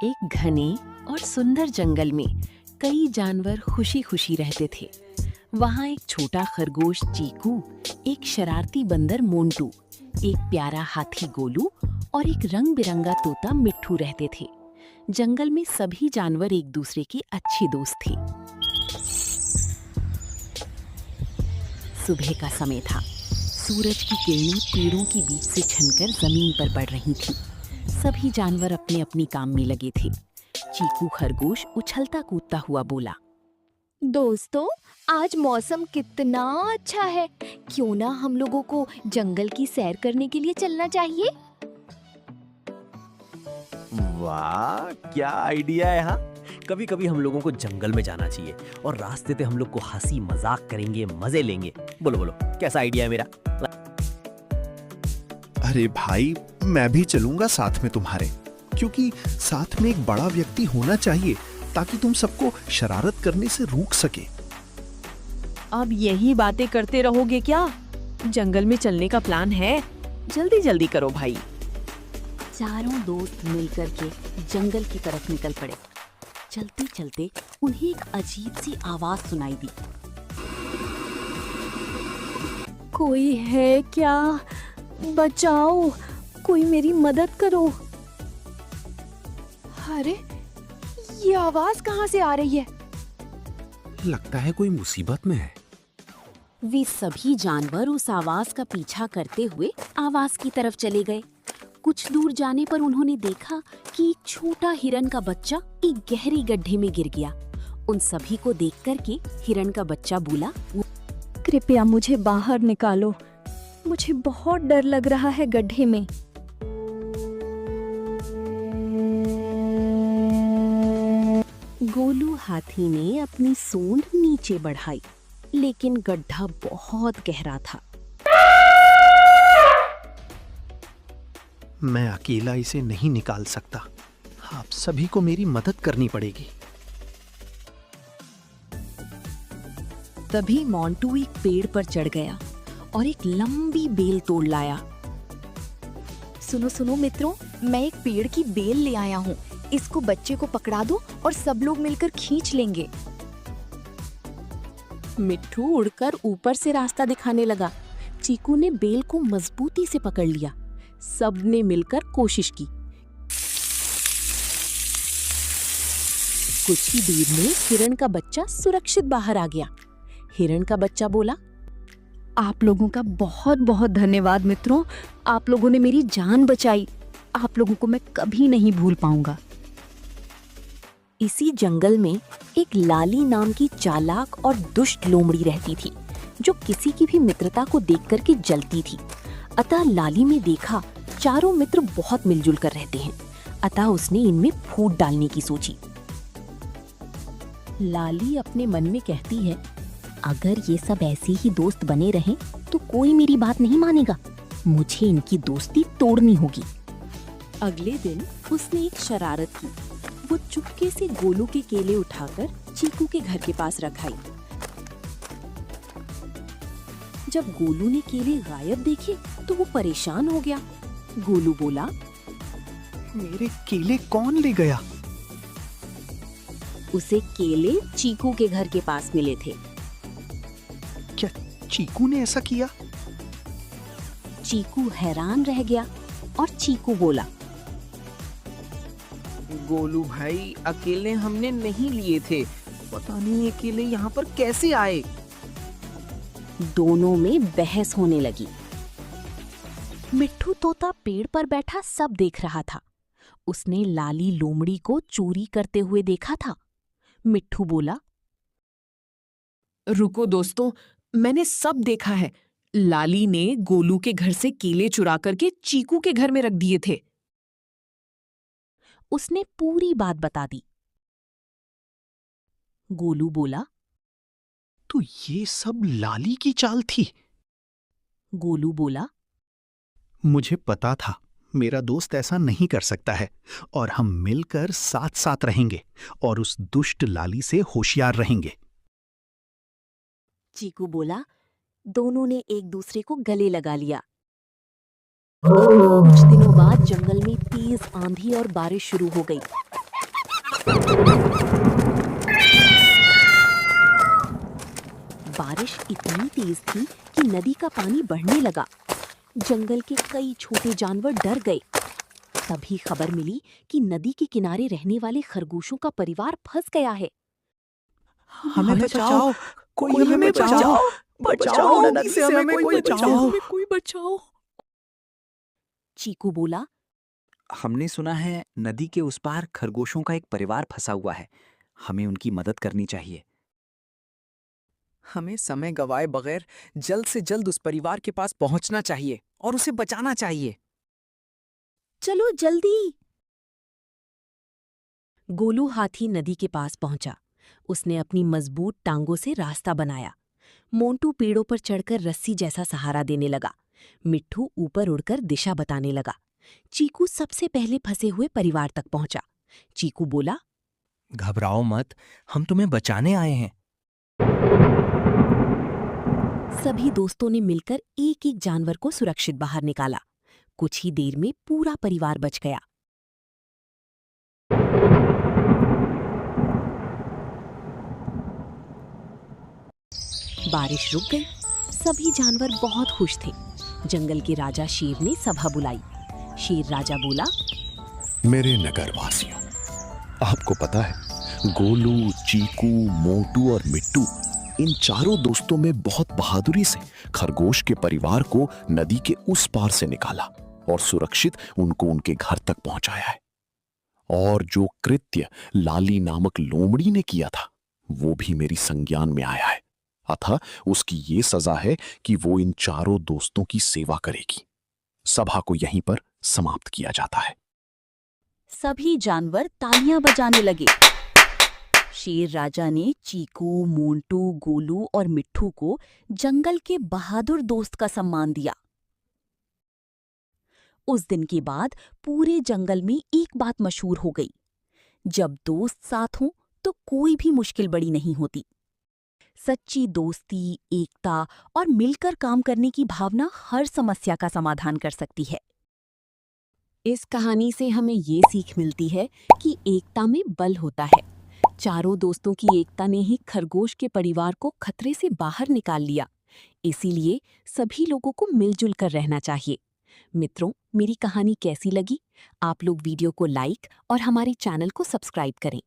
एक घने और सुंदर जंगल में कई जानवर खुशी खुशी रहते थे। वहाँ एक छोटा खरगोश चीकू, एक शरारती बंदर मोंटू, एक प्यारा हाथी गोलू और एक रंग बिरंगा तोता मिट्ठू रहते थे। जंगल में सभी जानवर एक दूसरे के अच्छे दोस्त थे। सुबह का समय था। सूरज की किरणें पेड़ों के बीच से छनकर जमीन पर पड़ रही थीं। सभी जानवर अपने अपने काम में लगे थे। चीकू खरगोश उछलता कूदता हुआ बोला, दोस्तों, आज मौसम कितना अच्छा है। क्यों ना हम लोगों को जंगल की सैर करने के लिए चलना चाहिए। वाह, क्या आइडिया है। हाँ, कभी कभी हम लोगों को जंगल में जाना चाहिए और रास्ते पे हम लोग को हंसी मजाक करेंगे, मजे लेंगे। बोलो बोलो, कैसा आइडिया है मेरा? अरे भाई, मैं भी चलूंगा साथ में तुम्हारे, क्योंकि साथ में एक बड़ा व्यक्ति होना चाहिए ताकि तुम सबको शरारत करने से रोक सके। अब यही बातें करते रहोगे क्या? जंगल में चलने का प्लान है, जल्दी जल्दी करो भाई। चारों दोस्त मिलकर के जंगल की तरफ निकल पड़े। चलते चलते उन्हें एक अजीब सी आवाज सुनाई दी। कोई है क्या? बचाओ, कोई मेरी मदद करो। अरे, ये आवाज कहाँ से आ रही है? लगता है कोई मुसीबत में है। वे सभी जानवर उस आवाज का पीछा करते हुए आवाज की तरफ चले गए। कुछ दूर जाने पर उन्होंने देखा कि एक छोटा हिरन का बच्चा एक गहरे गड्ढे में गिर गया। उन सभी को देख कर के हिरन का बच्चा बोला, कृपया मुझे बाहर निकालो। मुझे बहुत डर लग रहा है गड्ढे में। गोलू हाथी ने अपनी सूंड नीचे बढ़ाई, लेकिन गड्ढा बहुत गहरा था। मैं अकेला इसे नहीं निकाल सकता। आप सभी को मेरी मदद करनी पड़ेगी। तभी मोंटू एक पेड़ पर चढ़ गया और एक लंबी बेल तोड़ लाया। सुनो सुनो मित्रों, मैं एक पेड़ की बेल ले आया हूँ। इसको बच्चे को पकड़ा दो और सब लोग मिलकर खींच लेंगे। मिट्ठू उड़कर ऊपर से रास्ता दिखाने लगा। चीकू ने बेल को मजबूती से पकड़ लिया। सबने मिलकर कोशिश की। कुछ ही देर में हिरण का बच्चा सुरक्षित बाहर आ गया। हिरण का बच्चा बोला, आप लोगों का बहुत बहुत धन्यवाद मित्रों। आप लोगों ने मेरी जान बचाई। आप लोगों को मैं कभी नहीं भूल पाऊंगा। इसी जंगल में एक लाली नाम की चालाक और दुष्ट लोमड़ी रहती थी, जो किसी की भी मित्रता को देख कर के जलती थी। अतः लाली ने देखा चारों मित्र बहुत मिलजुल कर रहते हैं, अतः उसने इनमें फूट डालने की सोची। लाली अपने मन में कहती है, अगर ये सब ऐसे ही दोस्त बने रहें तो कोई मेरी बात नहीं मानेगा। मुझे इनकी दोस्ती तोड़नी होगी। अगले दिन उसने एक शरारत की। वो चुपके से गोलू के केले उठाकर चीकू के घर के पास रख आई। जब गोलू ने केले गायब देखे तो वो परेशान हो गया। गोलू बोला, मेरे केले कौन ले गया? उसे केले चीकू के घर के पास मिले थे। क्या चीकू ने ऐसा किया? चीकू हैरान रह गया और चीकू बोला, गोलू भाई, अकेले हमने नहीं लिए थे। पता नहीं ये केले यहाँ पर कैसे आए। दोनों में बहस होने लगी। मिट्ठू तोता पेड़ पर बैठा सब देख रहा था। उसने लाली लोमड़ी को चोरी करते हुए देखा था। मिट्ठू बोला, रुको दोस्तों, मैंने सब देखा है। लाली ने गोलू के घर से केले चुरा करके चीकू के घर में रख दिए थे। उसने पूरी बात बता दी। गोलू बोला, तो ये सब लाली की चाल थी? गोलू बोला, मुझे पता था मेरा दोस्त ऐसा नहीं कर सकता है, और हम मिलकर साथ साथ रहेंगे और उस दुष्ट लाली से होशियार रहेंगे। चीकू बोला। दोनों ने एक दूसरे को गले लगा लिया। कुछ दिनों बाद जंगल में तेज आंधी और बारिश शुरू हो गई। बारिश इतनी तेज थी कि नदी का पानी बढ़ने लगा। जंगल के कई छोटे जानवर डर गए। तभी खबर मिली कि नदी के किनारे रहने वाले खरगोशों का परिवार फंस गया है। हमें बचाओ, कोई हमें बचाओ, बचाओ, नदी से हमें कोई बचाओ। कोई बचाओ। चीकू बोला, हमने सुना है नदी के उस पार खरगोशों का एक परिवार फंसा हुआ है। हमें उनकी मदद करनी चाहिए। हमें समय गवाए बगैर जल्द से जल्द उस परिवार के पास पहुंचना चाहिए और उसे बचाना चाहिए। चलो जल्दी। गोलू हाथी नदी के पास पहुंचा। उसने अपनी मजबूत टांगों से रास्ता बनाया। मोंटू पेड़ों पर चढ़कर रस्सी जैसा सहारा देने लगा। मिट्ठू ऊपर उड़कर दिशा बताने लगा। चीकू सबसे पहले फंसे हुए परिवार तक पहुंचा। चीकू बोला, घबराओ मत, हम तुम्हें बचाने आए हैं। सभी दोस्तों ने मिलकर एक एक जानवर को सुरक्षित बाहर निकाला। कुछ ही देर में पूरा परिवार बच गया। बारिश रुक गई। सभी जानवर बहुत खुश थे। जंगल के राजा शेर ने सभा बुलाई। शेर राजा बोला, मेरे नगरवासियों, आपको पता है गोलू, चीकू, मोटू और मिट्टू इन चारों दोस्तों में बहुत बहादुरी से खरगोश के परिवार को नदी के उस पार से निकाला और सुरक्षित उनको उनके घर तक पहुंचाया है। और जो कृत्य लाली नामक लोमड़ी ने किया था वो भी मेरी संज्ञान में आया है। अतः उसकी ये सजा है कि वो इन चारों दोस्तों की सेवा करेगी। सभा को यहीं पर समाप्त किया जाता है। सभी जानवर तालियां बजाने लगे। शेर राजा ने चीकू, मोंटू, गोलू और मिट्ठू को जंगल के बहादुर दोस्त का सम्मान दिया। उस दिन के बाद पूरे जंगल में एक बात मशहूर हो गई, जब दोस्त साथ हों तो कोई भी मुश्किल बड़ी नहीं होती। सच्ची दोस्ती, एकता और मिलकर काम करने की भावना हर समस्या का समाधान कर सकती है। इस कहानी से हमें ये सीख मिलती है कि एकता में बल होता है। चारों दोस्तों की एकता ने ही खरगोश के परिवार को खतरे से बाहर निकाल लिया। इसीलिए सभी लोगों को मिलजुल कर रहना चाहिए। मित्रों, मेरी कहानी कैसी लगी? आप लोग वीडियो को लाइक और हमारे चैनल को सब्सक्राइब करें।